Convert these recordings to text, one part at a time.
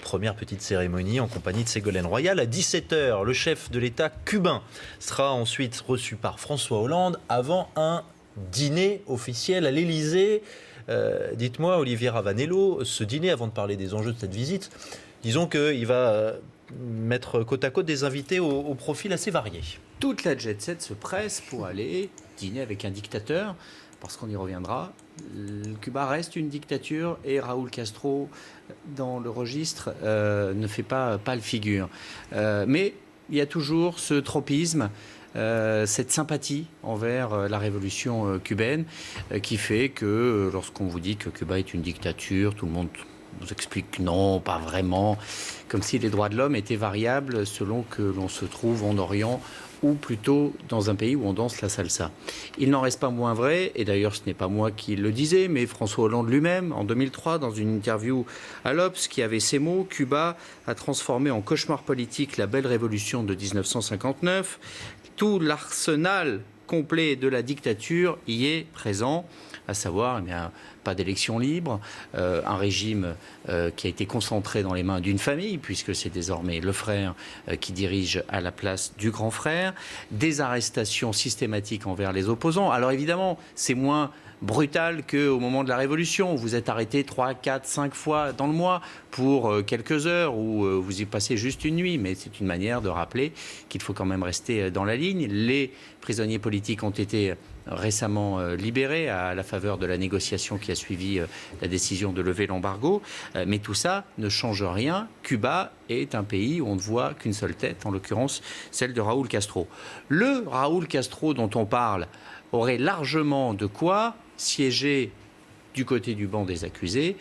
Première petite cérémonie en compagnie de Ségolène Royal. À 17h, le chef de l'État cubain sera ensuite reçu par François Hollande avant un dîner officiel à l'Élysée. Dites-moi, Olivier Ravanello, ce dîner, avant de parler des enjeux de cette visite, disons qu'il va mettre côte à côte des invités au profil assez varié. Toute la jet set se presse pour aller dîner avec un dictateur, parce qu'on y reviendra. Cuba reste une dictature et Raúl Castro, dans le registre, ne fait pas le figure. Mais il y a toujours ce tropisme, cette sympathie envers la révolution cubaine, qui fait que lorsqu'on vous dit que Cuba est une dictature, tout le monde vous explique que non, pas vraiment, comme si les droits de l'homme étaient variables selon que l'on se trouve en Orient ou plutôt dans un pays où on danse la salsa. Il n'en reste pas moins vrai, et d'ailleurs ce n'est pas moi qui le disais, mais François Hollande lui-même, en 2003, dans une interview à l'Obs, qui avait ces mots: Cuba a transformé en cauchemar politique la belle révolution de 1959. Tout l'arsenal complet de la dictature y est présent, à savoir pas d'élection libre, un régime qui a été concentré dans les mains d'une famille, puisque c'est désormais le frère qui dirige à la place du grand frère, des arrestations systématiques envers les opposants. Alors évidemment, c'est moins brutal qu'au moment de la Révolution. Vous êtes arrêté 3, 4, 5 fois dans le mois pour quelques heures, ou vous y passez juste une nuit. Mais c'est une manière de rappeler qu'il faut quand même rester dans la ligne. Les prisonniers politiques ont été récemment libérés à la faveur de la négociation qui a suivi la décision de lever l'embargo. Mais tout ça ne change rien. Cuba est un pays où on ne voit qu'une seule tête, en l'occurrence celle de Raúl Castro. Le Raúl Castro dont on parle aurait largement de quoi siéger du côté du banc des accusés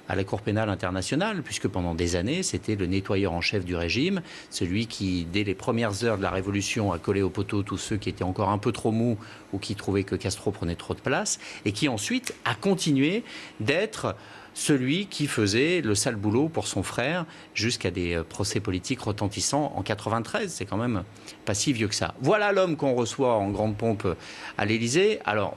à la Cour pénale internationale, puisque pendant des années, c'était le nettoyeur en chef du régime, celui qui, dès les premières heures de la Révolution, a collé au poteau tous ceux qui étaient encore un peu trop mous ou qui trouvaient que Castro prenait trop de place, et qui ensuite a continué d'être celui qui faisait le sale boulot pour son frère jusqu'à des procès politiques retentissants en 93. C'est quand même pas si vieux que ça. Voilà l'homme qu'on reçoit en grande pompe à l'Élysée. Alors,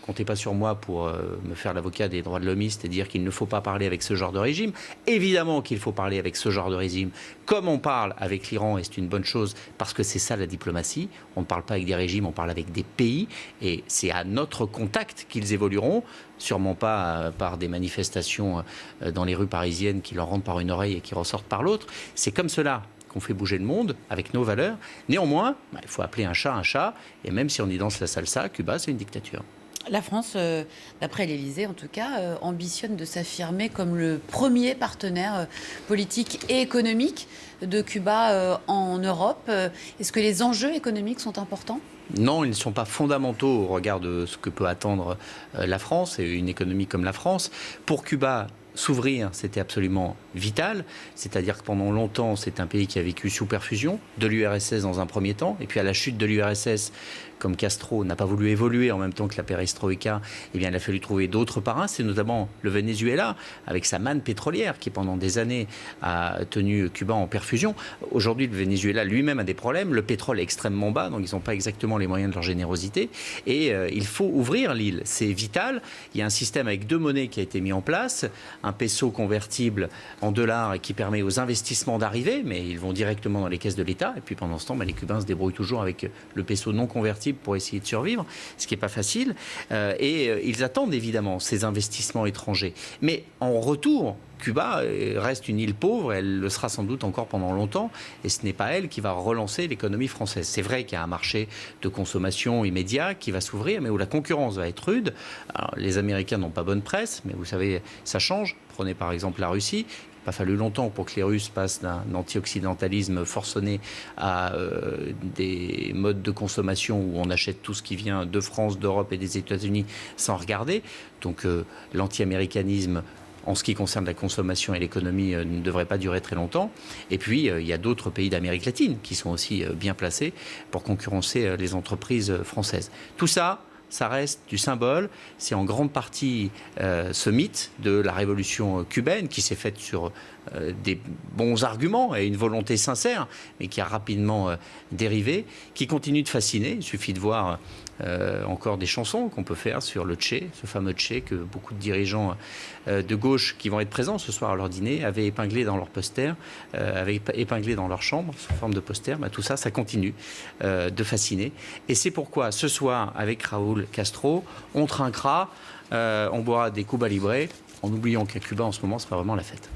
comptez pas sur moi pour me faire l'avocat des droits de l'hommiste et dire qu'il ne faut pas parler avec ce genre de régime. Évidemment qu'il faut parler avec ce genre de régime, comme on parle avec l'Iran, et c'est une bonne chose, parce que c'est ça la diplomatie. On ne parle pas avec des régimes, on parle avec des pays, et c'est à notre contact qu'ils évolueront, sûrement pas par des manifestations dans les rues parisiennes qui leur rentrent par une oreille et qui ressortent par l'autre. C'est comme cela qu'on fait bouger le monde, avec nos valeurs. Néanmoins, il faut appeler un chat, et même si on y danse la salsa, Cuba, c'est une dictature. La France, d'après l'Élysée en tout cas, ambitionne de s'affirmer comme le premier partenaire politique et économique de Cuba en Europe. Est-ce que les enjeux économiques sont importants ? Non, ils ne sont pas fondamentaux au regard de ce que peut attendre la France et une économie comme la France. Pour Cuba, s'ouvrir, c'était absolument vital. C'est-à-dire que pendant longtemps, c'est un pays qui a vécu sous perfusion de l'URSS dans un premier temps. Et puis à la chute de l'URSS, comme Castro n'a pas voulu évoluer en même temps que la perestroïka, eh bien, il a fallu trouver d'autres parrains. C'est notamment le Venezuela, avec sa manne pétrolière, qui pendant des années a tenu Cuba en perfusion. Aujourd'hui, le Venezuela lui-même a des problèmes. Le pétrole est extrêmement bas, donc ils n'ont pas exactement les moyens de leur générosité. Et il faut ouvrir l'île. C'est vital. Il y a un système avec 2 monnaies qui a été mis en place. Un peso convertible en dollars qui permet aux investissements d'arriver, mais ils vont directement dans les caisses de l'État. Et puis pendant ce temps, les Cubains se débrouillent toujours avec le peso non convertible pour essayer de survivre, ce qui n'est pas facile. Ils attendent évidemment ces investissements étrangers. Mais en retour, Cuba reste une île pauvre, elle le sera sans doute encore pendant longtemps, et ce n'est pas elle qui va relancer l'économie française. C'est vrai qu'il y a un marché de consommation immédiat qui va s'ouvrir, mais où la concurrence va être rude. Alors, les Américains n'ont pas bonne presse, mais vous savez, ça change. Prenez par exemple la Russie. Il n'a pas fallu longtemps pour que les Russes passent d'un anti-occidentalisme forcené à des modes de consommation où on achète tout ce qui vient de France, d'Europe et des États-Unis sans regarder. Donc l'anti-américanisme en ce qui concerne la consommation et l'économie ne devrait pas durer très longtemps. Et puis, il y a d'autres pays d'Amérique latine qui sont aussi bien placés pour concurrencer les entreprises françaises. Tout ça, ça reste du symbole. C'est en grande partie ce mythe de la révolution cubaine qui s'est faite sur des bons arguments et une volonté sincère, mais qui a rapidement dérivé, qui continue de fasciner. Il suffit de voir encore des chansons qu'on peut faire sur le Che, ce fameux Che que beaucoup de dirigeants de gauche qui vont être présents ce soir à leur dîner avaient épinglé dans leur poster, avaient épinglé dans leur chambre sous forme de poster. Tout ça, ça continue de fasciner. Et c'est pourquoi ce soir, avec Raúl Castro, on trinquera, on boira des Cuba Libre, en oubliant qu'à Cuba en ce moment, c'est pas vraiment la fête.